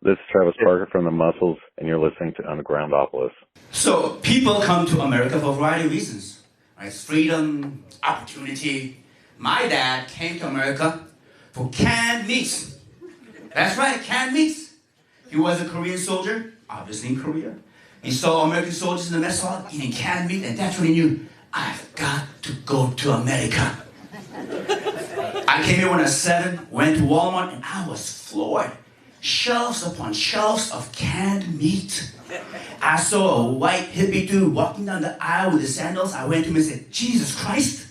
This is Travis Parker from the Muscles, and you're listening to Undergroundopolis. So people come to America for a variety of reasons, right? Freedom, opportunity. My dad came to America for canned meats. That's right, canned meats. He was a Korean soldier, obviously in Korea. He saw American soldiers in the mess hall eating canned meat, and that's when he knew, I've got to go to America. I came here when I was 7, went to Walmart, and I was floored. Shelves upon shelves of canned meat. I saw a white hippie dude walking down the aisle with his sandals. I went to him and said, Jesus Christ.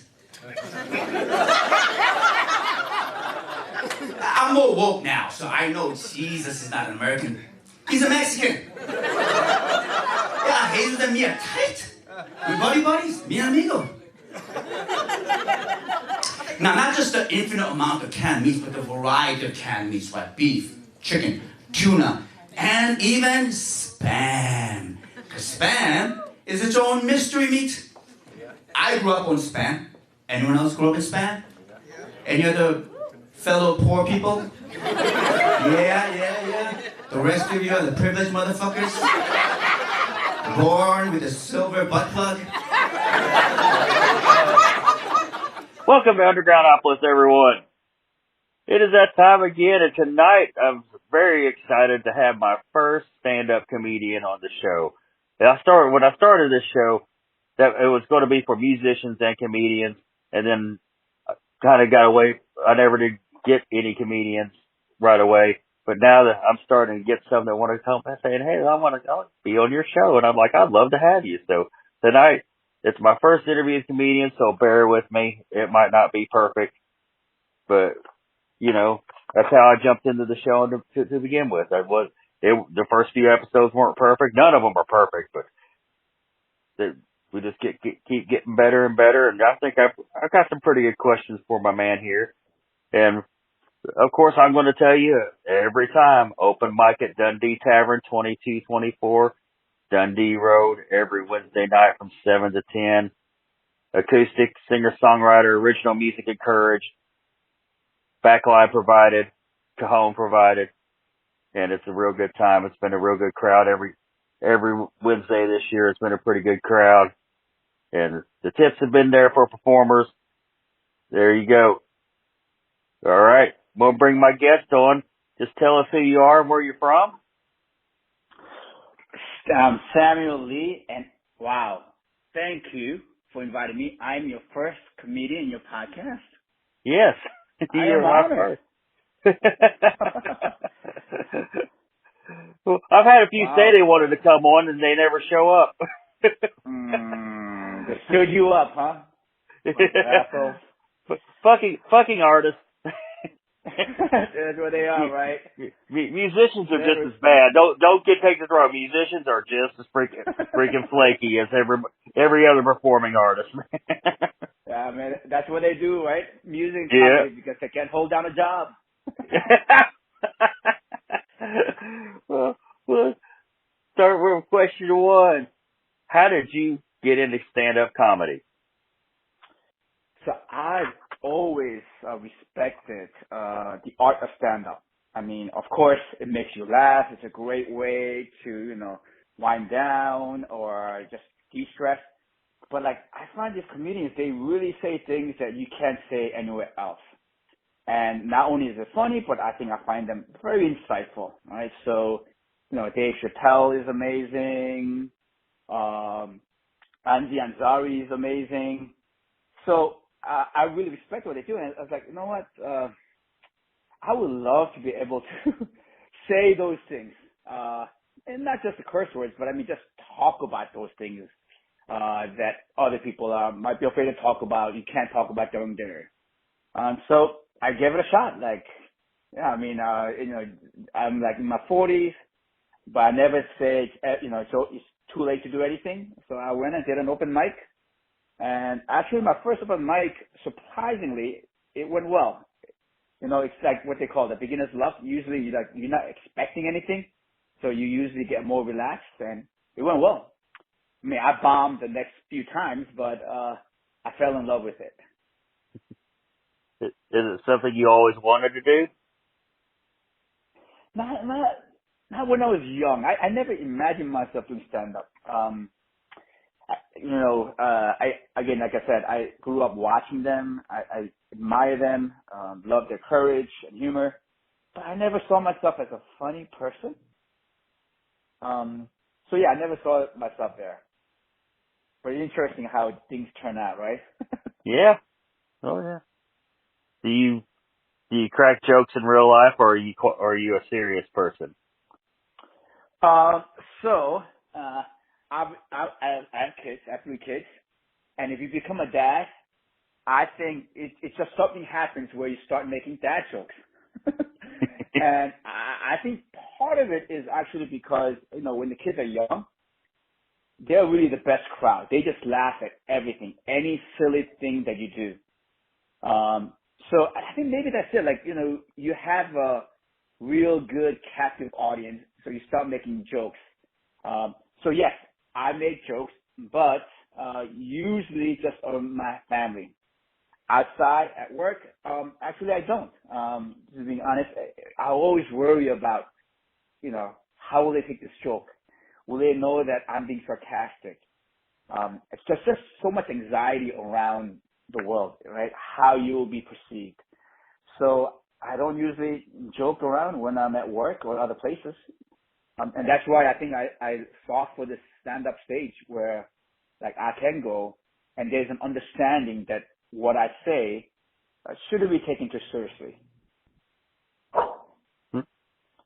I'm more woke now, so I know Jesus is not an American. He's a Mexican. Yeah, Jesus and me are tight. We buddies, mi amigo. Now, not just the infinite amount of canned meats, but the variety of canned meats, like beef, chicken, tuna, and even Spam. Because Spam is its own mystery meat. I grew up on Spam. Anyone else grew up in Spam? Any other fellow poor people? Yeah. The rest of you are the privileged motherfuckers. Born with a silver butt plug. Welcome to Undergroundopolis, everyone. It is that time again, and tonight I'm very excited to have my first stand-up comedian on the show. When I started this show, that it was going to be for musicians and comedians, and then I kind of got away. I never did get any comedians right away, but now that I'm starting to get some that want to come and saying, hey, I want to be on your show, and I'm like, I'd love to have you. So tonight, it's my first interview as a comedian, so bear with me. It might not be perfect, but, you know, that's how I jumped into the show to begin with. The first few episodes weren't perfect. None of them are perfect, but we just keep getting better and better. And I think I've got some pretty good questions for my man here. And, of course, I'm going to tell you every time, open mic at Dundee Tavern, 2224. Dundee Road, every Wednesday night from 7 to 10. Acoustic, singer-songwriter, original music encouraged. Backline provided. Cajon provided. And it's a real good time. It's been a real good crowd every Wednesday this year. It's been a pretty good crowd. And the tips have been there for performers. There you go. All right. We'll bring my guest on. Just tell us who you are and where you're from. Samuel Lee, and wow, thank you for inviting me. I'm your first comedian in your podcast. Yes, you're my first. Well, I've had a few say they wanted to come on and they never show up. They stood you up, huh? Fucking artists. That's what they are, right? Musicians are just as bad. Don't get taken wrong. Musicians are just as freaking flaky as every other performing artist. Yeah, man, that's what they do, right? Music, yeah, because they can't hold down a job. well, start with question one. How did you get into stand-up comedy? So I've always respected the art of stand-up. I mean, of course, it makes you laugh. It's a great way to, wind down or just de-stress. But, I find these comedians, they really say things that you can't say anywhere else. And not only is it funny, but I think I find them very insightful, right? So, Dave Chappelle is amazing. Andy Ansari is amazing. So, I really respect what they do, and I was like, you know what? I would love to be able to say those things, and not just the curse words, but I mean just talk about those things that other people might be afraid to talk about. You can't talk about during dinner. So I gave it a shot. I'm in my 40s, but I never said, so it's too late to do anything. So I went and did an open mic. And actually, my first open mic, surprisingly, it went well. It's like what they call the beginner's luck. Usually, you're not expecting anything, so you usually get more relaxed, and it went well. I mean, I bombed the next few times, but I fell in love with it. Is it something you always wanted to do? Not not when I was young. I never imagined myself doing stand-up. Again, like I said, I grew up watching them. I admire them, love their courage and humor, but I never saw myself as a funny person. So yeah, I never saw myself there. But interesting how things turn out, right? Yeah. Oh yeah. Do you crack jokes in real life, or are you a serious person? I have kids. I have 3 kids, and if you become a dad, I think it's just something happens where you start making dad jokes. And I think part of it is actually because, when the kids are young, they're really the best crowd. They just laugh at everything, any silly thing that you do. So I think maybe that's it. Like, you have a real good captive audience, so you start making jokes. So yes, I make jokes, but usually just on my family. Outside at work, actually I don't. To be honest, I always worry about, how will they take this joke? Will they know that I'm being sarcastic? It's just so much anxiety around the world, right? How you will be perceived. So I don't usually joke around when I'm at work or other places. And that's why I think I fought for this stand-up stage where, like, I can go and there's an understanding that what I say shouldn't be taken too seriously.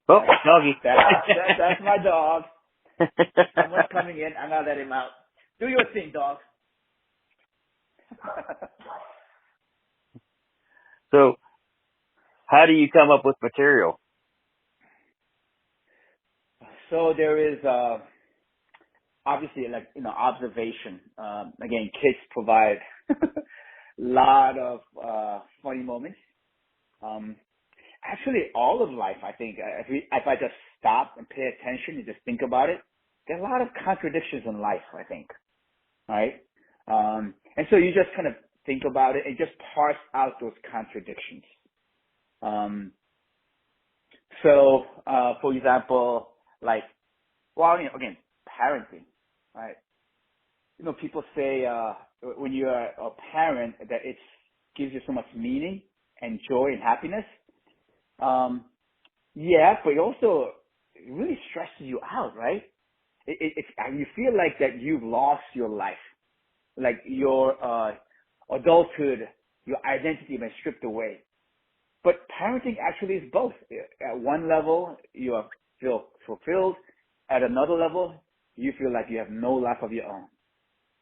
Oh, doggy. That's my dog. Someone's coming in. I'm going to let him out. Do your thing, dog. So, how do you come up with material? So there is, obviously, observation. Again, kids provide a lot of funny moments. Actually, all of life, I think, if I just stop and pay attention and just think about it, there are a lot of contradictions in life, I think, right? And so you just kind of think about it and just parse out those contradictions. For example, again, parenting, right? People say when you're a parent that it gives you so much meaning and joy and happiness. Yeah, but it really stresses you out, right? You feel like that you've lost your life, like your adulthood, your identity has been stripped away. But parenting actually is both. At one level, you feel fulfilled. At another level, you feel like you have no life of your own.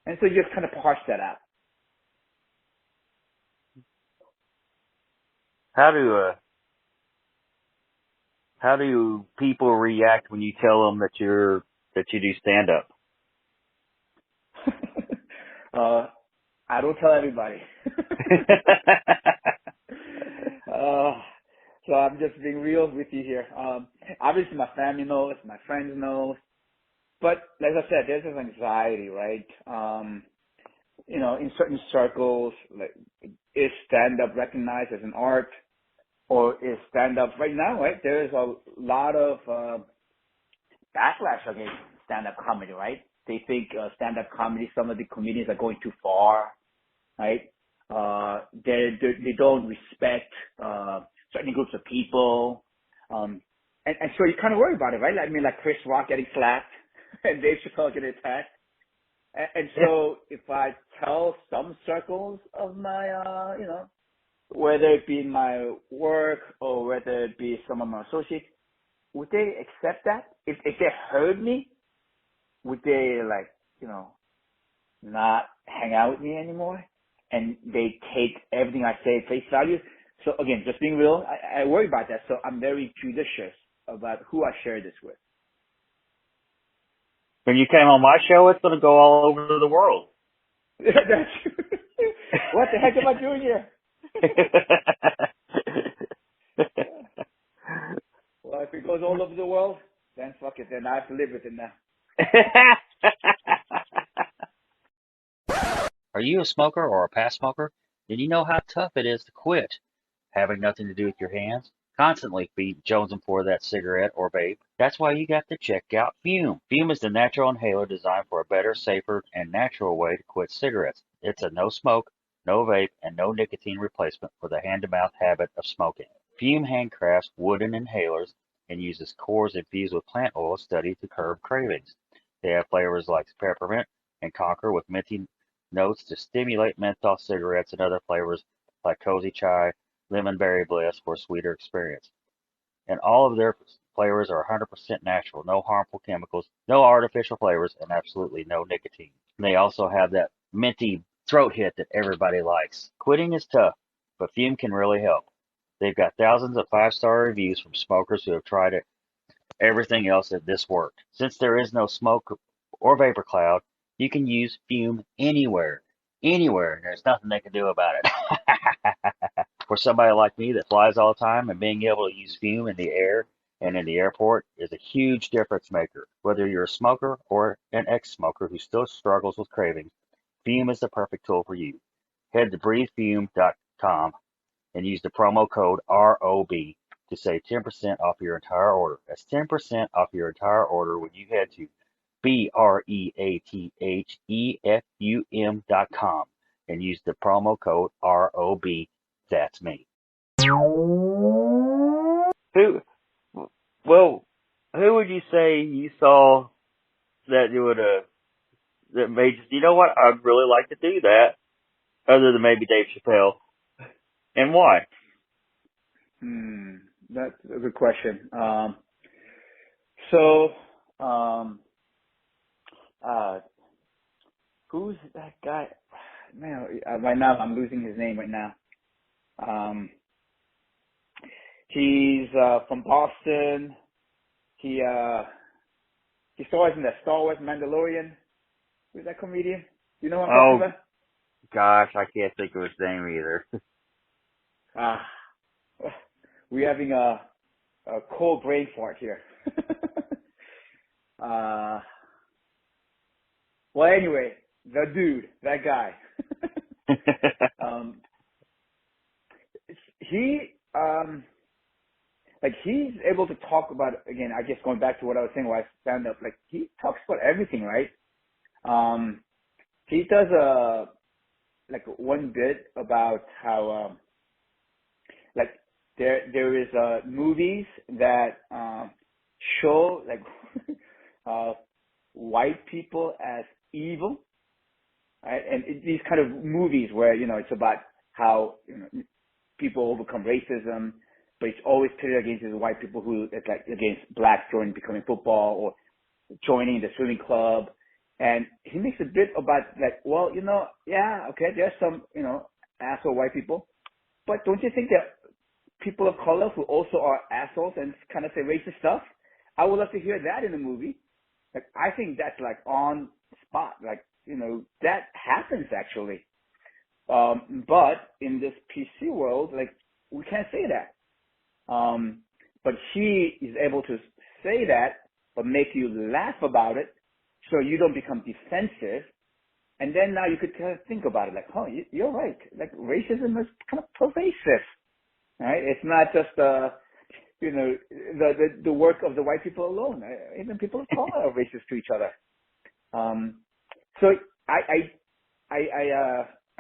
And so you just kind of parse that out. How do people react when you tell them that you do stand up? I don't tell everybody. So I'm just being real with you here. Obviously my family knows, my friends know, but like I said, there's this anxiety, right? In certain circles, like, is stand-up recognized as an art, or is stand-up right now, right? There is a lot of backlash against stand-up comedy, right? They think stand-up comedy, some of the comedians are going too far, right? They don't respect certain groups of people, and so you kind of worry about it, right? I mean, like Chris Rock getting slapped and Dave Chappelle getting attacked, and so if I tell some circles of my, whether it be my work or whether it be some of my associates, would they accept that? If they heard me, would they not hang out with me anymore? And they take everything I say at face value? So again, just being real, I worry about that. So I'm very judicious about who I share this with. When you came on my show, it's going to go all over the world. What the heck am I doing here? Well, if it goes all over the world, then fuck it. Then I have to live with it now. Are you a smoker or a past smoker? Did you know how tough it is to quit? Having nothing to do with your hands? constantly jonesing for that cigarette or vape. That's why you got to check out Fume. Fume is the natural inhaler designed for a better, safer, and natural way to quit cigarettes. It's a no smoke, no vape, and no nicotine replacement for the hand-to-mouth habit of smoking. Fume handcrafts wooden inhalers and uses cores infused with plant oil studied to curb cravings. They have flavors like peppermint and conker with minty notes to stimulate menthol cigarettes and other flavors like cozy chai, lemon berry bliss for a sweeter experience. And all of their flavors are 100% natural, no harmful chemicals, no artificial flavors, and absolutely no nicotine. And they also have that minty throat hit that everybody likes. Quitting is tough, but Fume can really help. They've got thousands of 5-star reviews from smokers who have tried it, everything else that this worked. Since there is no smoke or vapor cloud, you can use Fume anywhere. Anywhere, and there's nothing they can do about it. For somebody like me that flies all the time, and being able to use Fume in the air and in the airport is a huge difference maker. Whether you're a smoker or an ex-smoker who still struggles with cravings, Fume is the perfect tool for you. Head to breathefume.com and use the promo code ROB to save 10% off your entire order. That's 10% off your entire order when you head to breathefum.com and use the promo code ROB. That's me. Who? Well, who would you say you saw that you would that made you? You know what? I'd really like to do that, other than maybe Dave Chappelle, and why? That's a good question. So, who's that guy? Man, right now I'm losing his name right now. He's from Boston. He stars in the Star Wars Mandalorian. Who's that comedian? You know what I'm talking about? Gosh, I can't think of his name either. We're having a cold brain fart here. Well, anyway, the dude, that guy. He's able to talk about, again, I guess going back to what I was saying while I stand up, like he talks about everything, right? He does one bit about how there is movies that show like white people as evil, right? And these kind of movies where it's about how people overcome racism, but it's always pitted against these white people who it's like against blacks joining becoming football or joining the swimming club. And he makes a bit about like, well, yeah, okay, there's some asshole white people, but don't you think that people of color who also are assholes and kind of say racist stuff? I would love to hear that in a movie. Like, I think that's like on spot. Like, that happens actually. But in this PC world, like, we can't say that. But he is able to say that, but make you laugh about it so you don't become defensive. And then now you could kind of think about it like, oh, you're right. Like, racism is kind of pervasive. Right? It's not just the work of the white people alone. Even people of color are racist to each other. So I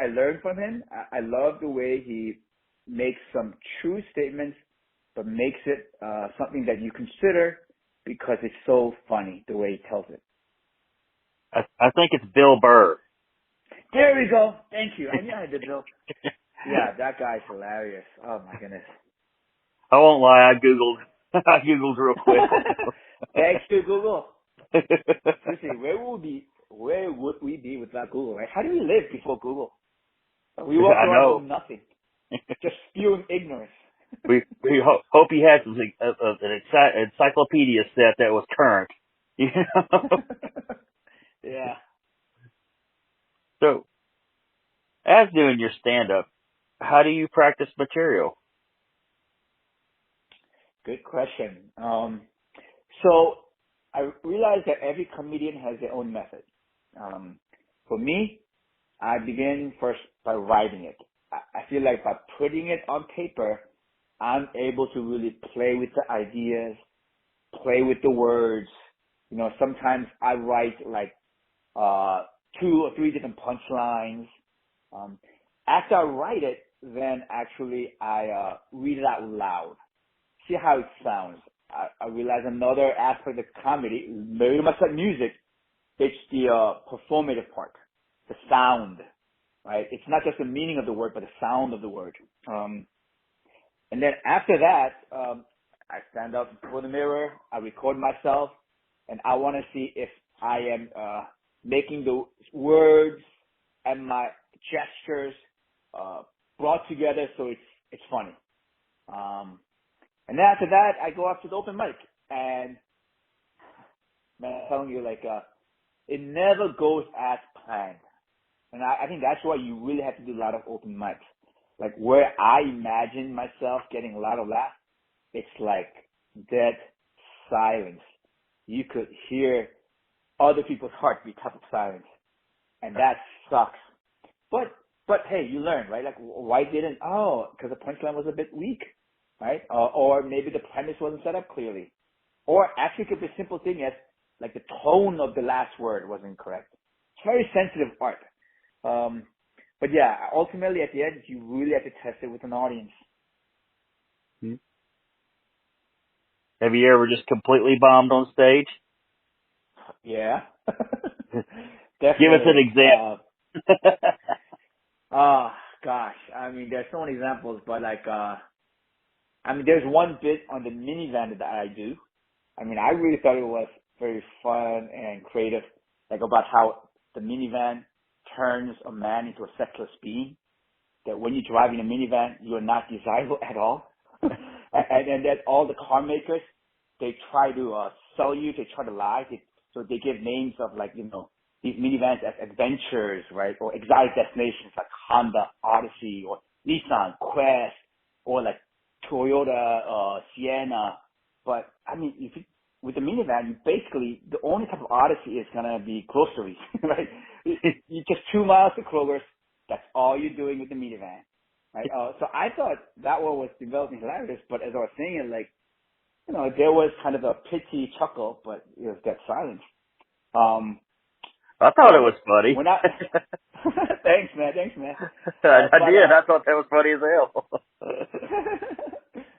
learned from him. I love the way he makes some true statements, but makes it something that you consider because it's so funny the way he tells it. I think it's Bill Burr. There we go. Thank you. I knew I did Bill. Yeah, that guy's hilarious. Oh my goodness. I won't lie, I googled real quick. Thanks to Google. Seriously, where would we be without Google, right? How do we live before Google? We walk around with nothing. Just spewing ignorance. We hope he had an encyclopedia set that was current. Yeah. So, as doing your stand-up, how do you practice material? Good question. So I realized that every comedian has their own method. For me, I begin first by writing it. I feel like by putting it on paper, I'm able to really play with the ideas, play with the words. You know, sometimes I write like 2 or 3 different punchlines. After I write it, then actually I read it out loud. See how it sounds. I realize another aspect of comedy, very much like music, it's the performative part, the sound, right? It's not just the meaning of the word, but the sound of the word. And then after that, I stand up before the mirror, I record myself, and I want to see if I am making the words and my gestures brought together so it's funny. And then after that, I go up to the open mic, and man, I'm telling you, like, it never goes as planned. And I think that's why you really have to do a lot of open mics. Like, where I imagine myself getting a lot of laughs, it's like dead silence. You could hear other people's heartbeat type of silence. And that sucks. But hey, you learn, right? Like, why didn't, because the punchline was a bit weak, right? Or maybe the premise wasn't set up clearly. Or actually it could be a simple thing as, like, the tone of the last word was incorrect. It's very sensitive art. But yeah, ultimately at the end, you really have to test it with an audience. Hmm. Have you ever just completely bombed on stage? Yeah. Give us an example. Gosh. I mean, there's so many examples, but like, there's one bit on the minivan that I do. I mean, I really thought it was very fun and creative, like about how the minivan turns a man into a sexless being, that when you drive in a minivan, you're not desirable at all. and then all the car makers, they try to sell you, they try to lie. So they give names of, like, you know, these minivans as adventures, right? Or exotic destinations like Honda Odyssey or Nissan Quest or like Toyota Sienna. But I mean, with the minivan, you basically, the only type of odyssey is going to be groceries, right? You just 2 miles to Kroger's. That's all you're doing with the minivan, right? So I thought that one was developing hilarious, but as I was saying it, like, you know, there was kind of a pity chuckle, but it was dead silence. I thought it was funny. Thanks, man. I did. I thought that was funny as hell.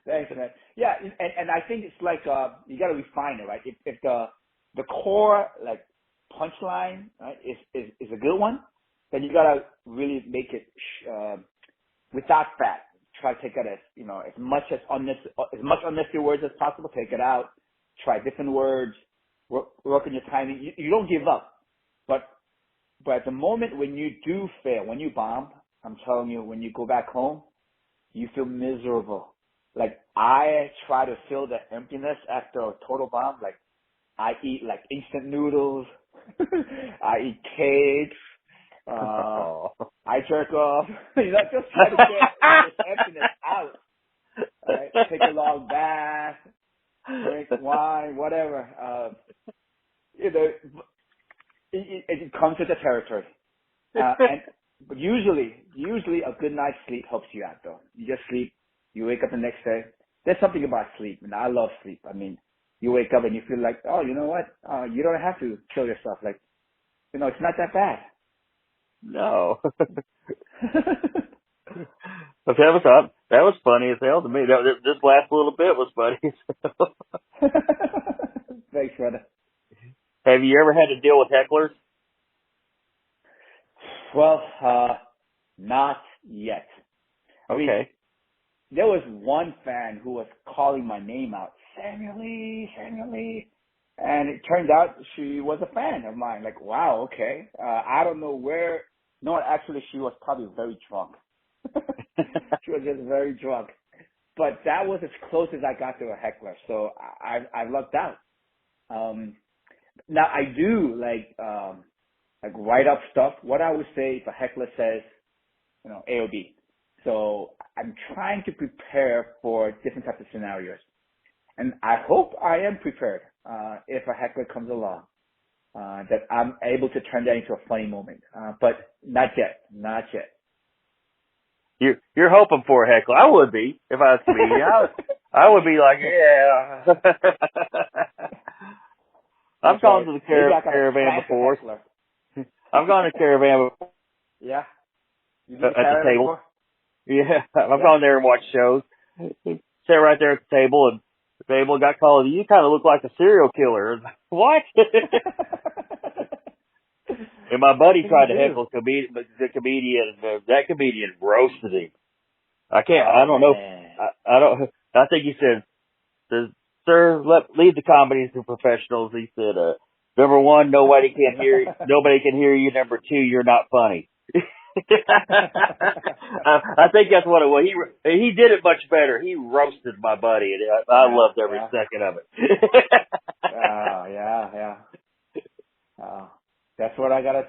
Thanks, man. Yeah, and I think it's like you got to refine it, right? If the core, like, punchline, right, is a good one, then you got to really make it without fat. Try to take it as, you know, as much unnecessary words as possible. Take it out. Try different words. Work on your timing. You don't give up. But at the moment when you do fail, when you bomb, I'm telling you, when you go back home, you feel miserable. Like, I try to fill the emptiness after a total bomb. Like, I eat like instant noodles. I eat cakes. I jerk off. You know, just try to get this emptiness out. Right? Take a long bath, drink wine, whatever. You know, it comes with the territory. But usually a good night's sleep helps you out, though. You just sleep, you wake up the next day. There's something about sleep, and I love sleep. I mean, you wake up and you feel like, oh, you know what? You don't have to kill yourself. Like, you know, it's not that bad. No. But that was funny as hell to me. This last little bit was funny as hell. Thanks, brother. Have you ever had to deal with hecklers? Well, not yet. Okay. I mean, there was one fan who was calling my name out, Samuel Lee. And it turned out she was a fan of mine. Like, wow, okay. I don't know where. No, actually, she was probably very drunk. She was just very drunk. But that was as close as I got to a heckler. So I lucked out. Now I do like write up stuff. What I would say if a heckler says, you know, A or B. So I'm trying to prepare for different types of scenarios. And I hope I am prepared, if a heckler comes along, that I'm able to turn that into a funny moment. But not yet. You're hoping for a heckle. I would be if I was a comedian. I would be like, yeah. I've gone to the caravan before. I've gone to the caravan before. Yeah. You At the table. Before? Yeah, I've gone there and watched shows. Sat right there at the table, and the table got called. You kind of look like a serial killer. What? And my buddy tried to heckle the comedian. That comedian roasted him. I don't know. I think he said, "Sir, leave the comedy to professionals." He said, "Number one, nobody can hear you. Nobody can hear you. Number two, you're not funny." I think that's what it was. He did it much better. He roasted my buddy, and I loved every second of it. Yeah. That's what I gotta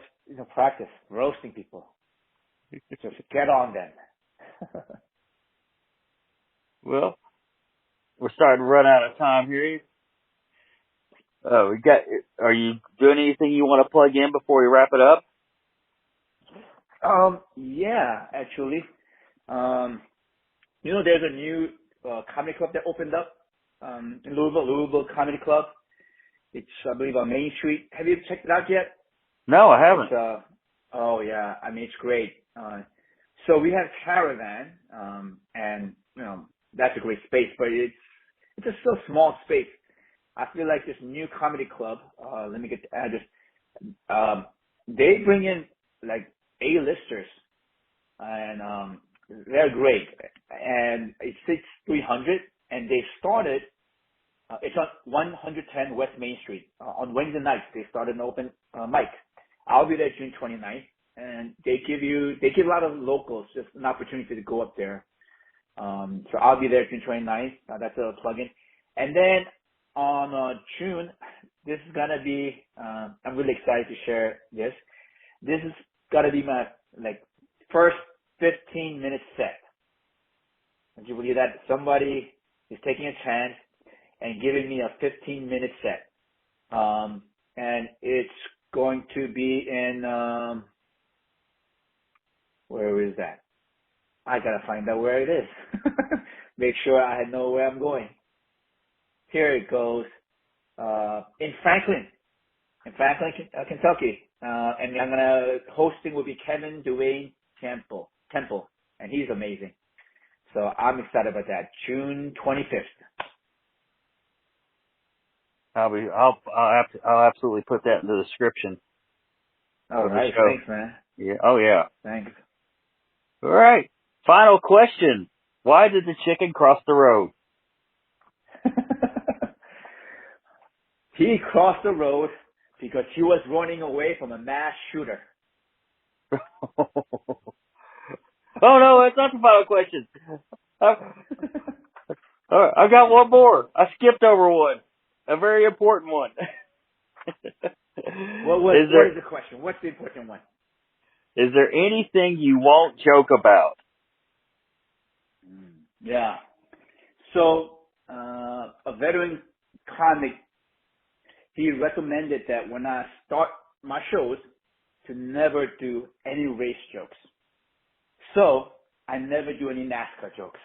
practice, roasting people. Just get on them. Well, we're starting to run out of time here. Are you doing anything you want to plug in before we wrap it up? Yeah, actually. There's a new comedy club that opened up in Louisville Comedy Club. It's, I believe, on Main Street. Have you checked it out yet? No, I haven't. Oh, yeah. I mean, it's great. So we have Caravan, and, that's a great space, but it's a still small space. I feel like this new comedy club, let me get the address. They bring in, like, A-listers, and they're great. And it's 300, and they started, it's on 110 West Main Street. On Wednesday nights, they started an open mic. I'll be there June 29th, and they give a lot of locals just an opportunity to go up there. So I'll be there June 29th. That's a plug-in. And then on June, this is going to be, I'm really excited to share this. This is going to be my, first 15-minute set. Would you believe that? Somebody is taking a chance and giving me a 15-minute set. And it's going to be in, where is that? I got to find out where it is. Make sure I know where I'm going. Here it goes. In Franklin, Kentucky. And I'm hosting will be Kevin Dwayne Temple, and he's amazing. So I'm excited about that. June 25th. I'll absolutely put that in the description. All right. Thanks, man. Yeah. Oh, yeah. Thanks. All right. Final question. Why did the chicken cross the road? He crossed the road because he was running away from a mass shooter. Oh, no, that's not the final question. I've got one more. I skipped over one. A very important one. What is the question? What's the important one? Is there anything you won't joke about? Yeah. So, a veteran comic, he recommended that when I start my shows, to never do any race jokes. So, I never do any NASCAR jokes.